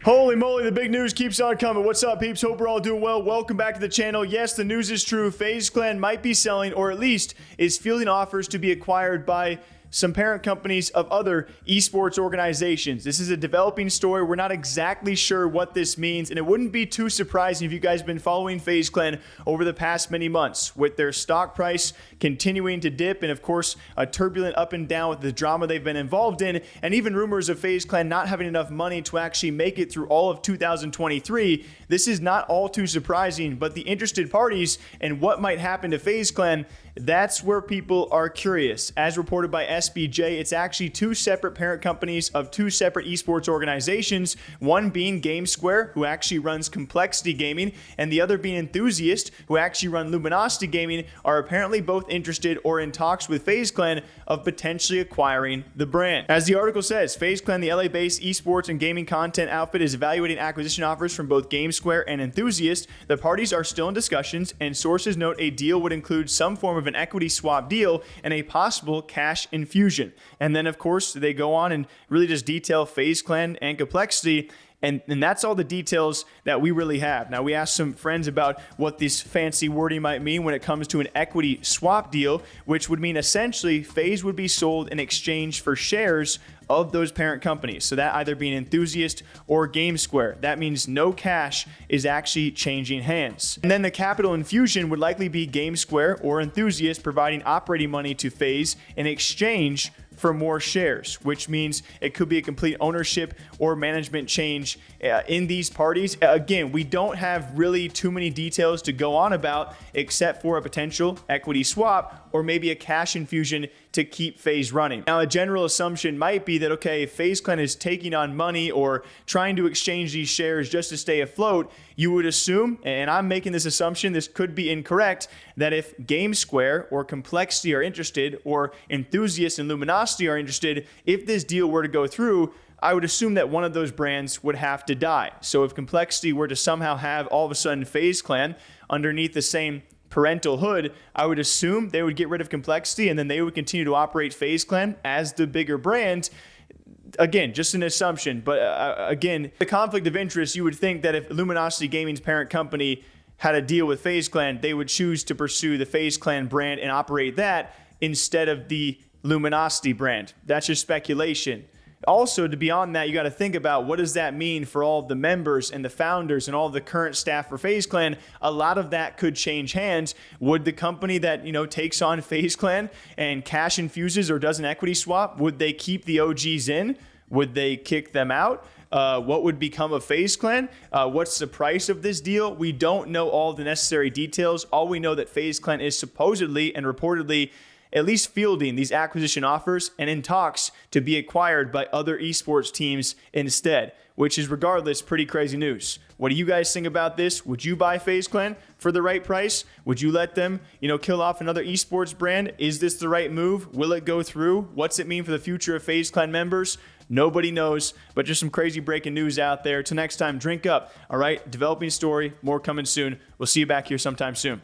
Holy moly, the big news keeps on coming. What's up, peeps? Hope we're all doing well. Welcome back to the channel. Yes, the news is true. FaZe Clan might be selling, or at least is fielding offers to be acquired by some parent companies of other esports organizations. This is a developing story. We're not exactly sure what this means, and it wouldn't be too surprising if you guys have been following FaZe Clan over the past many months, with their stock price continuing to dip, and of course, a turbulent up and down with the drama they've been involved in, and even rumors of FaZe Clan not having enough money to actually make it through all of 2023. This is not all too surprising, but the interested parties and what might happen to FaZe Clan, that's where people are curious. As reported by SBJ, it's actually two separate parent companies of two separate esports organizations, one being GameSquare, who actually runs Complexity Gaming, and the other being Enthusiast, who actually run Luminosity Gaming, are apparently both interested or in talks with FaZe Clan of potentially acquiring the brand. As the article says, FaZe Clan, the LA-based esports and gaming content outfit, is evaluating acquisition offers from both GameSquare and Enthusiast. The parties are still in discussions, and sources note a deal would include some form of an equity swap deal and a possible cash infusion. And then, of course, they go on and really just detail FaZe Clan and Complexity. And that's all the details that we really have. Now, we asked some friends about what this fancy wording might mean when it comes to an equity swap deal, which would mean essentially FaZe would be sold in exchange for shares of those parent companies. So that either being Enthusiast or GameSquare. That means no cash is actually changing hands. And then the capital infusion would likely be GameSquare or Enthusiast providing operating money to FaZe in exchange for more shares, which means it could be a complete ownership or management change in these parties. Again, we don't have really too many details to go on about except for a potential equity swap or maybe a cash infusion to keep FaZe running. Now, a general assumption might be that, okay, if FaZe Clan is taking on money or trying to exchange these shares just to stay afloat, you would assume, and I'm making this assumption, this could be incorrect, that if GameSquare or Complexity are interested, or Enthusiast and Luminosity are interested, if this deal were to go through, I would assume that one of those brands would have to die. So if Complexity were to somehow have all of a sudden FaZe Clan underneath the same parental hood, I would assume they would get rid of Complexity and then they would continue to operate FaZe Clan as the bigger brand. Again, just an assumption, but again, the conflict of interest, you would think that if Luminosity Gaming's parent company had a deal with FaZe Clan, they would choose to pursue the FaZe Clan brand and operate that instead of the Luminosity brand. That's just speculation. Also, to beyond that, you got to think about what does that mean for all of the members and the founders and all of the current staff for FaZe Clan. A lot of that could change hands. Would the company that, takes on FaZe Clan and cash infuses or does an equity swap, would they keep the OGs in? Would they kick them out? What would become of FaZe Clan? What's the price of this deal? We don't know all the necessary details. All we know that FaZe Clan is supposedly and reportedly at least fielding these acquisition offers and in talks to be acquired by other esports teams instead, which is regardless pretty crazy news. What do you guys think about this? Would you buy FaZe Clan for the right price? Would you let them, kill off another esports brand? Is this the right move? Will it go through? What's it mean for the future of FaZe Clan members? Nobody knows, but just some crazy breaking news out there. Till next time, drink up. All right, developing story, more coming soon. We'll see you back here sometime soon.